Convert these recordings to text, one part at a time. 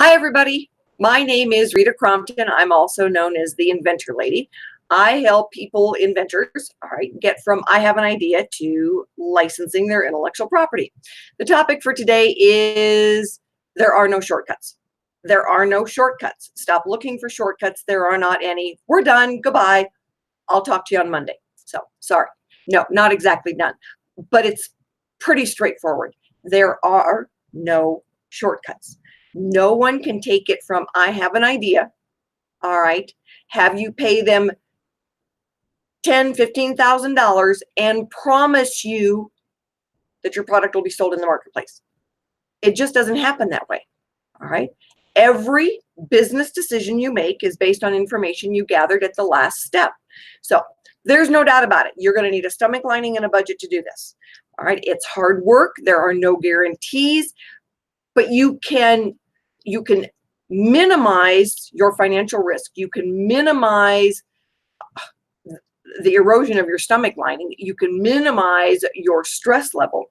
Hi, everybody. My name is Rita Crompton. I'm also known as the Inventor Lady. I help people, inventors, all right, get from I have an idea to licensing their intellectual property. The topic for today is there are no shortcuts. There are no shortcuts. Stop looking for shortcuts. There are not any. We're done. Goodbye. I'll talk to you on Monday. So, sorry. No, not exactly done, but it's pretty straightforward. There are no shortcuts. No one can take it from I have an idea, all right, have you pay them $10,000, $15,000 and promise you that your product will be sold in the marketplace. It just doesn't happen that way, all right? Every business decision you make is based on information you gathered at the last step. So there's no doubt about it. You're going to need a stomach lining and a budget to do this, all right? It's hard work. There are no guarantees, but you can minimize your financial risk. You can minimize the erosion of your stomach lining. You can minimize your stress level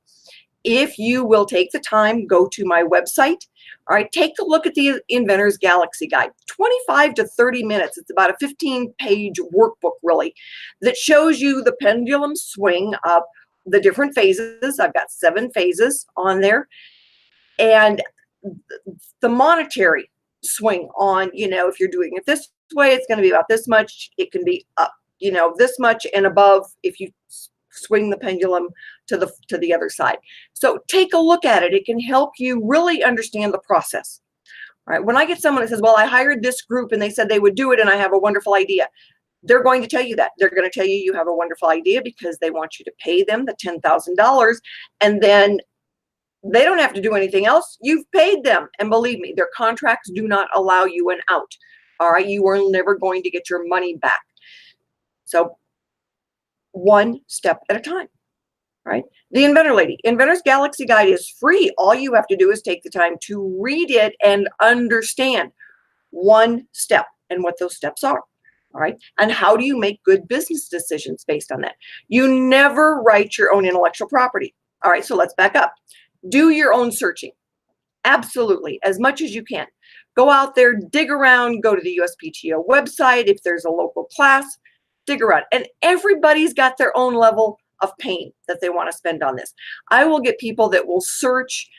if you will take the time, go to my website. All right, take a look at the Inventor's Galaxy Guide. 25 to 30 minutes. It's about a 15-page workbook, really, that shows you the pendulum swing of the different phases. I've got 7 phases on there. And the monetary swing on, if you're doing it this way, it's going to be about this much. It can be up, this much and above if you swing the pendulum to the other side. So take a look at it. It can help you really understand the process. All right. When I get someone that says, well, I hired this group and they said they would do it and I have a wonderful idea, they're going to tell you that. They're going to tell you you have a wonderful idea because they want you to pay them the $10,000, and then they don't have to do anything else. You've paid them. And believe me, their contracts do not allow you an out. All right. You are never going to get your money back. So one step at a time. Right? The Inventor Lady. Inventor's Galaxy Guide is free. All you have to do is take the time to read it and understand one step and what those steps are. All right. And how do you make good business decisions based on that? You never write your own intellectual property. All right. So let's back up. Do your own searching. Absolutely. As much as you can. Go out there, dig around, go to the USPTO website. If there's a local class, dig around. And everybody's got their own level of pain that they want to spend on this. I will get people that will search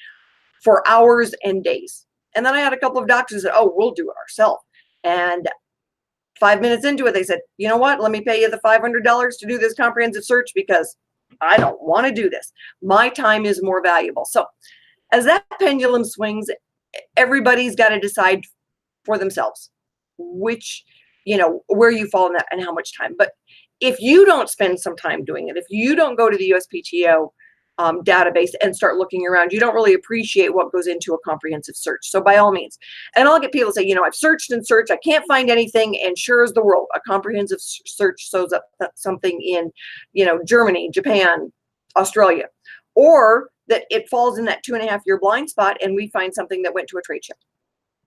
for hours and days. And then I had a couple of doctors that, oh, we'll do it ourselves. And 5 minutes into it, they said, you know what? Let me pay you the $500 to do this comprehensive search because I don't want to do this. My time is more valuable. So as that pendulum swings, everybody's got to decide for themselves which, where you fall in that and how much time. But if you don't spend some time doing it, if you don't go to the USPTO database and start looking around, you don't really appreciate what goes into a comprehensive search. So by all means, and I'll get people say, I've searched and searched, I can't find anything, and sure as the world, a comprehensive search shows up something in, Germany, Japan, Australia, or that it falls in that 2.5-year blind spot and we find something that went to a trade show.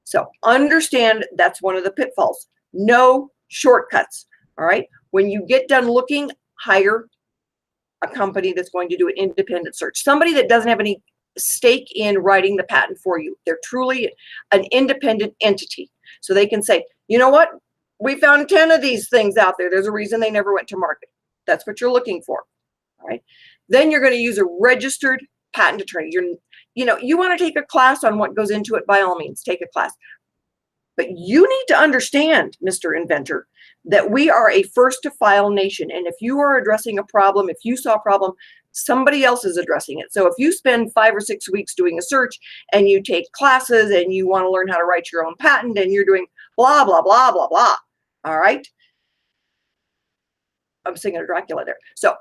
So understand that's one of the pitfalls. No shortcuts. All right. When you get done looking, hire a company that's going to do an independent search. Somebody that doesn't have any stake in writing the patent for you. They're truly an independent entity. So they can say, you know what? We found 10 of these things out there. There's a reason they never went to market. That's what you're looking for. All right. Then you're going to use a registered patent attorney. You want to take a class on what goes into it, by all means, take a class. But you need to understand, Mr. Inventor, that we are a first to file nation. And if you are addressing a problem, if you saw a problem, somebody else is addressing it. So if you spend 5 or 6 weeks doing a search and you take classes and you want to learn how to write your own patent and you're doing blah, blah, blah, blah, blah. All right. I'm singing a Dracula there. So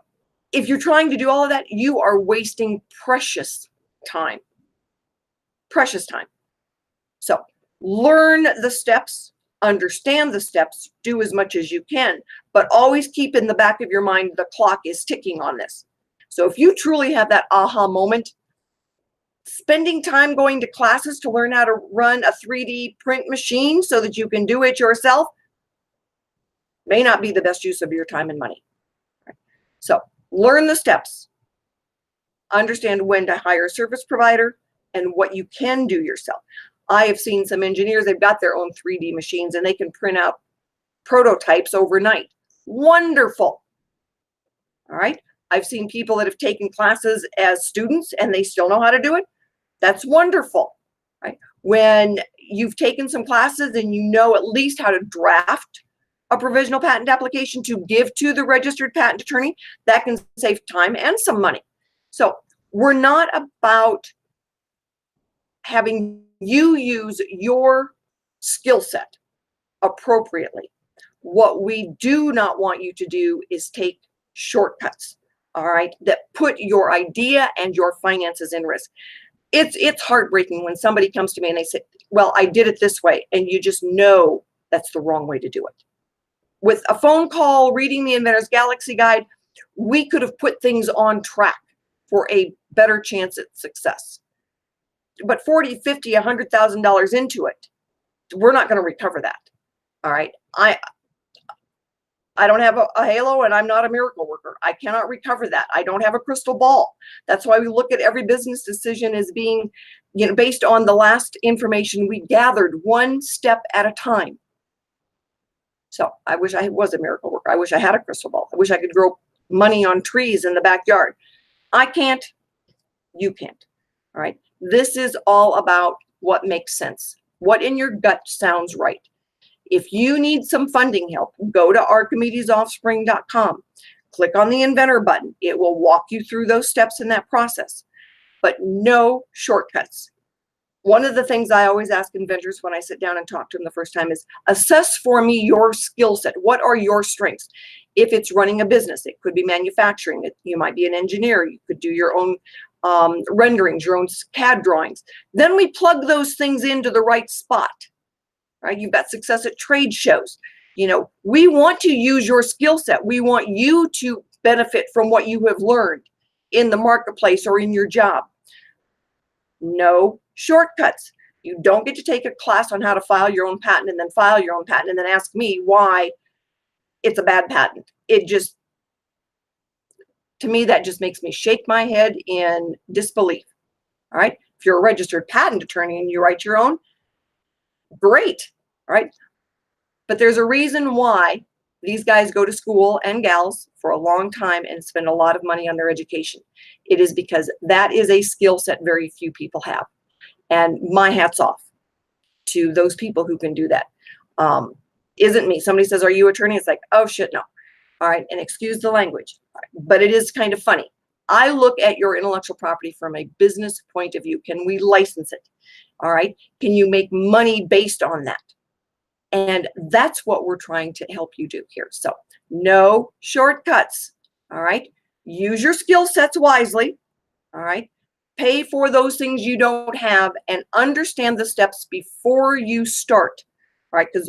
if you're trying to do all of that, you are wasting precious time. Precious time. So learn the steps, understand the steps, do as much as you can, but always keep in the back of your mind the clock is ticking on this. So if you truly have that aha moment, spending time going to classes to learn how to run a 3D print machine so that you can do it yourself may not be the best use of your time and money. So learn the steps, understand when to hire a service provider and what you can do yourself. I have seen some engineers, they've got their own 3D machines and they can print out prototypes overnight. Wonderful. All right. I've seen people that have taken classes as students and they still know how to do it. That's wonderful. Right. When you've taken some classes and you know at least how to draft a provisional patent application to give to the registered patent attorney, that can save time and some money. So we're not about having you use your skill set appropriately. What we do not want you to do is take shortcuts, all right, that put your idea and your finances in risk. It's heartbreaking when somebody comes to me and they say, well, I did it this way, and you just know that's the wrong way to do it. With a phone call, reading the Inventor's Galaxy Guide, we could have put things on track for a better chance at success. But $40, $50, $100,000 into it, we're not going to recover that. All right. I don't have a halo and I'm not a miracle worker. I cannot recover that. I don't have a crystal ball. That's why we look at every business decision as being, based on the last information we gathered, one step at a time. So I wish I was a miracle worker. I wish I had a crystal ball. I wish I could grow money on trees in the backyard. I can't. You can't. All right. This is all about what makes sense. What in your gut sounds right. If you need some funding help, go to archimedesoffspring.com. Click on the Inventor button. It will walk you through those steps in that process. But no shortcuts. One of the things I always ask inventors when I sit down and talk to them the first time is, assess for me your skill set. What are your strengths? If it's running a business, it could be manufacturing. You might be an engineer. You could do your own renderings, your own CAD drawings. Then we plug those things into the right spot. Right? You've got success at trade shows. We want to use your skill set. We want you to benefit from what you have learned in the marketplace or in your job. No shortcuts. You don't get to take a class on how to file your own patent and then file your own patent and then ask me why it's a bad patent. To me, that just makes me shake my head in disbelief. All right. If you're a registered patent attorney and you write your own, great. All right. But there's a reason why these guys go to school, and gals, for a long time and spend a lot of money on their education. It is because that is a skill set very few people have. And my hat's off to those people who can do that. Isn't me. Somebody says, are you an attorney? It's like, oh shit, no. All right. And excuse the language, but it is kind of funny. I look at your intellectual property from a business point of view. Can we license it? All right. Can you make money based on that? And that's what we're trying to help you do here. So no shortcuts. All right. Use your skill sets wisely. All right. Pay for those things you don't have and understand the steps before you start. All right. Because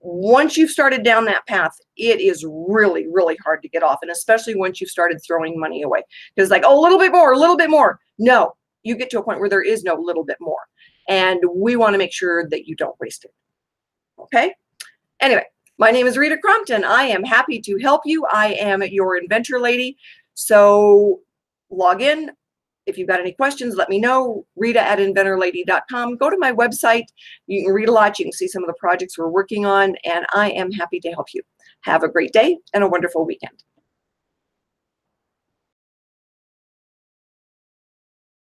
once you've started down that path, it is really, really hard to get off. And especially once you've started throwing money away. Because like, oh, a little bit more, a little bit more. No, you get to a point where there is no little bit more. And we want to make sure that you don't waste it. Okay. Anyway, my name is Rita Crumpton. I am happy to help you. I am your inventor lady. So log in. If you've got any questions, let me know. Rita@inventorlady.com. Go to my website. You can read a lot. You can see some of the projects we're working on, and I am happy to help you. Have a great day and a wonderful weekend.